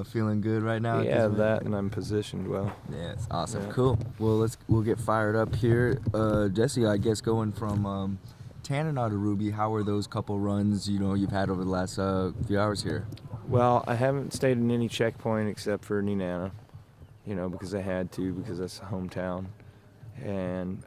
feeling good right now? Yeah, that, and I'm positioned well. Yeah, it's awesome. Yeah. Cool. Well, we'll get fired up here. Jessie, I guess going from Tanana to Ruby, how are those couple runs you've had over the last few hours here? Well, I haven't stayed in any checkpoint except for Nenana, because I had to, because that's hometown. And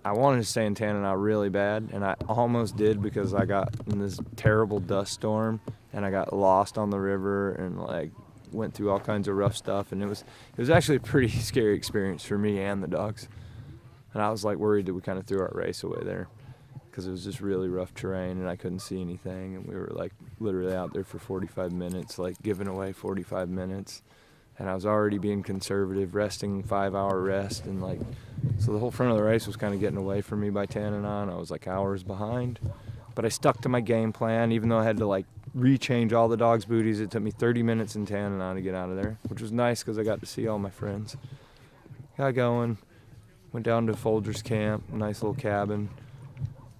I wanted to stay in Tanana really bad, and I almost did because I got in this terrible dust storm, and I got lost on the river and went through all kinds of rough stuff, and it was actually a pretty scary experience for me and the dogs. And I was worried that we kind of threw our race away there, because it was just really rough terrain and I couldn't see anything, and we were literally out there for 45 minutes, giving away 45 minutes, and I was already being conservative, resting 5-hour rest, and so the whole front of the race was kind of getting away from me by Tanana, and I was hours behind. But I stuck to my game plan, even though I had to rechange all the dogs' booties. It took me 30 minutes in Tanana to get out of there, which was nice because I got to see all my friends. Got going, went down to Folgers Camp, nice little cabin.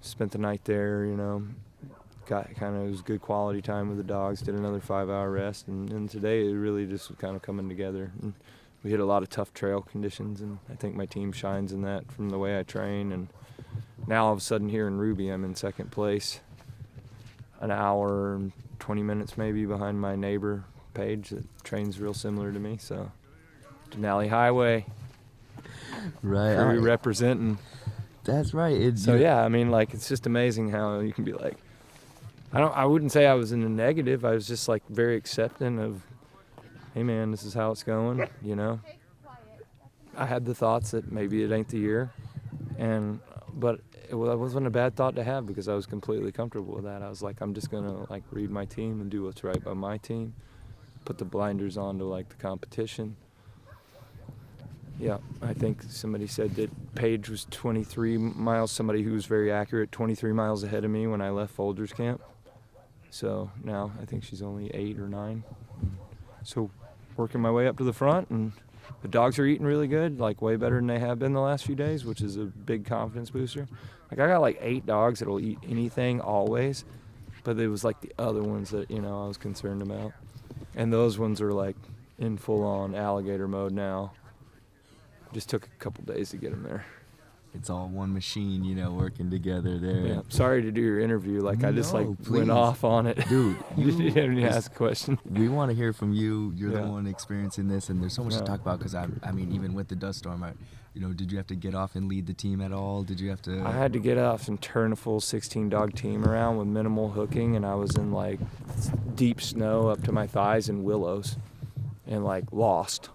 Spent the night there, got it was good quality time with the dogs, did another 5-hour rest, and today it really just was kind of coming together. And we hit a lot of tough trail conditions, and I think my team shines in that from the way I train. And now all of a sudden here in Ruby, I'm in second place, an hour and 20 minutes maybe behind my neighbor, Paige, that trains real similar to me. So Denali Highway, right? Where we representing. That's right. It's just amazing how you can be I wouldn't say I was in the negative. I was just very accepting of, hey man, this is how it's going, I had the thoughts that maybe it ain't the year, but it wasn't a bad thought to have, because I was completely comfortable with that. I was I'm just gonna read my team and do what's right by my team, put the blinders on to the competition. Yeah, I think somebody said that Paige was 23 miles, somebody who was very accurate, 23 miles ahead of me when I left Folgers Camp. So now I think she's only 8 or 9. So working my way up to the front, and the dogs are eating really good, way better than they have been the last few days, which is a big confidence booster. I got 8 dogs that'll eat anything always, but it was the other ones that, I was concerned about. And those ones are in full-on alligator mode now. Just took a couple days to get them there. It's all one machine, working together there. Yeah. Sorry to do your interview. I just please. Went off on it. Dude, you didn't ask a question. We want to hear from you. You're the one experiencing this, and there's so much to talk about, because even with the dust storm, did you have to get off and lead the team at all? Did you have to? I had to get off and turn a full 16-dog team around with minimal hooking, and I was in deep snow up to my thighs in willows, and lost.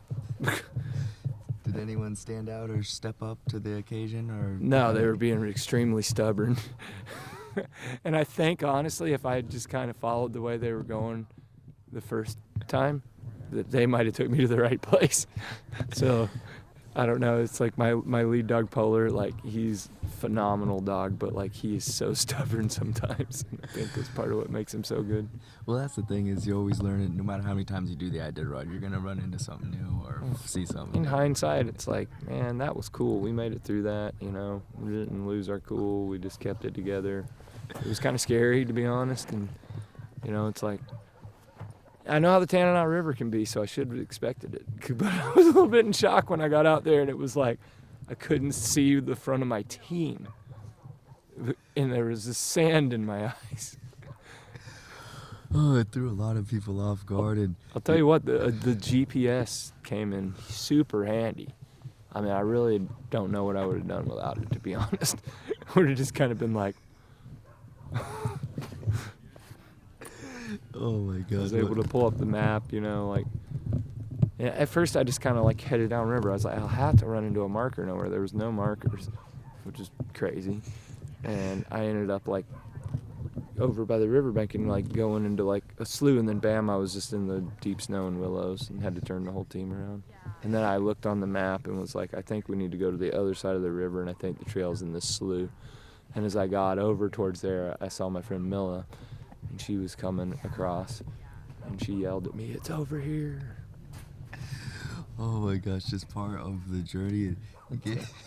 Did anyone stand out or step up to the occasion? Or no, they were being extremely stubborn. And I think, honestly, if I had just kind of followed the way they were going the first time, that they might have took me to the right place. So I don't know. It's my lead dog, Polar, he's a phenomenal dog, but he is so stubborn sometimes. And I think that's part of what makes him so good. Well, that's the thing, is you always learn it. No matter how many times you do the Iditarod, you're going to run into something new or see something. In hindsight, it's man, that was cool. We made it through that, We didn't lose our cool. We just kept it together. It was kind of scary, to be honest. And, it's I know how the Tanana River can be, so I should have expected it. But I was a little bit in shock when I got out there, and it was I couldn't see the front of my team. And there was this sand in my eyes. Oh, it threw a lot of people off guard. And I'll tell you what, the GPS came in super handy. I really don't know what I would have done without it, to be honest. I would have just kind of been oh my God. I was able to pull up the map, at first I just kind of headed downriver. I was I'll have to run into a marker nowhere. There was no markers, which is crazy. And I ended up over by the riverbank and going into a slough, and then bam, I was just in the deep snow and willows and had to turn the whole team around. And then I looked on the map and was I think we need to go to the other side of the river, and I think the trail's in this slough. And as I got over towards there, I saw my friend Milla, and she was coming across, and she yelled at me, "It's over here." Oh my gosh, just part of the journey.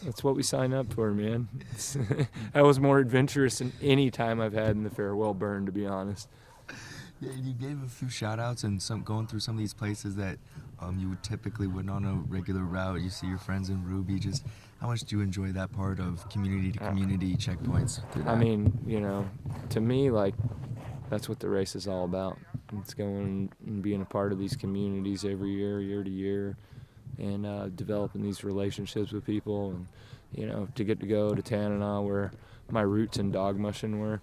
That's what we sign up for, man. That was more adventurous than any time I've had in the Farewell Burn, to be honest. Yeah, you gave a few shout outs and some going through some of these places that you would typically wouldn't on a regular route. You see your friends in Ruby. Just how much do you enjoy that part of community to community checkpoints through that? I mean, to me, like, that's what the race is all about. It's going and being a part of these communities every year, year to year, and developing these relationships with people. And, to get to go to Tanana, where my roots in dog mushing were.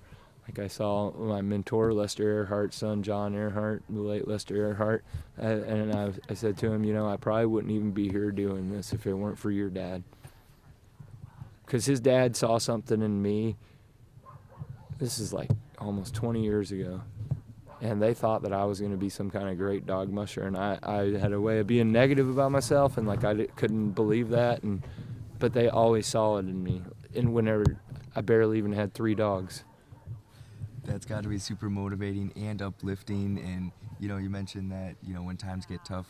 Like, I saw my mentor, Lester Earhart's son, John Earhart, the late Lester Earhart, and I said to him, I probably wouldn't even be here doing this if it weren't for your dad. Because his dad saw something in me. This is like almost 20 years ago. And they thought that I was going to be some kind of great dog musher. And I had a way of being negative about myself, and like couldn't believe that. But they always saw it in me. And whenever I barely even had 3 dogs. That's got to be super motivating and uplifting. And you mentioned that when times get tough,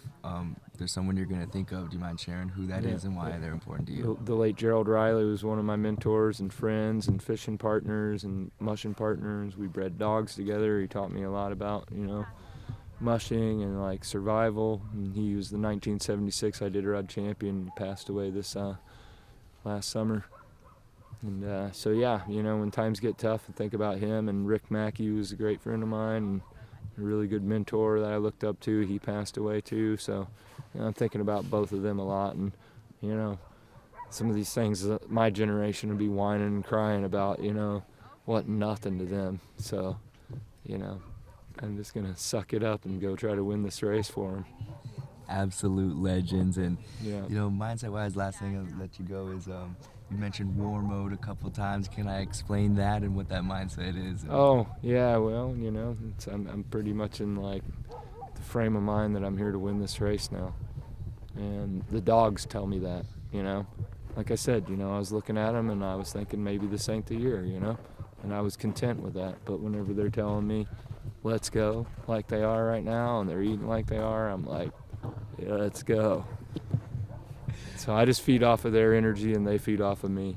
there's someone you're going to think of. Do you mind sharing who that is and why they're important to you? The late Gerald Riley was one of my mentors and friends and fishing partners and mushing partners. We bred dogs together. He taught me a lot about mushing and like survival. And he was the 1976 Iditarod champion. He passed away this last summer. And so yeah, when times get tough, I think about him. And Rick Mackey was a great friend of mine and a really good mentor that I looked up to. He passed away too, so I'm thinking about both of them a lot. And some of these things my generation would be whining and crying about, what nothing to them. So I'm just gonna suck it up and go try to win this race for them. Absolute legends. And mindset wise, last thing I'll let you go is you mentioned war mode a couple times. Can I explain that and what that mindset is? Oh yeah, well I'm pretty much in like the frame of mind that I'm here to win this race now, and the dogs tell me that. Like I said, I was looking at them and I was thinking maybe this ain't the year, and I was content with that. But whenever they're telling me let's go like they are right now and they're eating like they are, I'm like, yeah, let's go. So I just feed off of their energy and they feed off of me.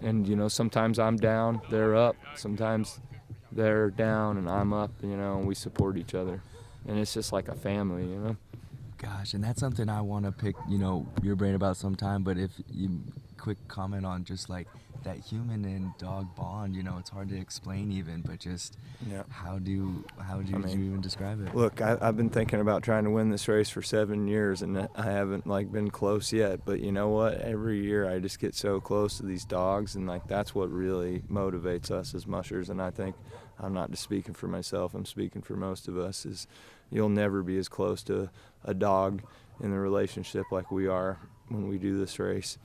And sometimes I'm down, they're up. Sometimes they're down and I'm up, and we support each other. And it's just like a family, Gosh, and that's something I want to pick, your brain about sometime. But if you quick comment on just like that human and dog bond, it's hard to explain even, but just how do you even describe it? Look, I've been thinking about trying to win this race for 7 years, and I haven't been close yet. But you know what? Every year I just get so close to these dogs, and that's what really motivates us as mushers. And I think I'm not just speaking for myself; I'm speaking for most of us. Is you'll never be as close to a dog in the relationship like we are when we do this race.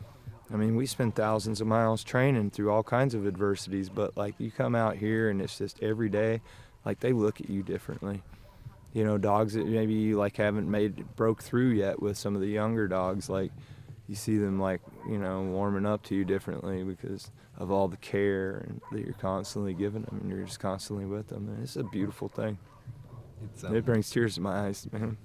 I mean, we spend thousands of miles training through all kinds of adversities, but you come out here and it's just every day, they look at you differently. Dogs that maybe you haven't broke through yet with some of the younger dogs, you see them warming up to you differently because of all the care that you're constantly giving them, and you're just constantly with them. And it's a beautiful thing. It brings tears to my eyes, man.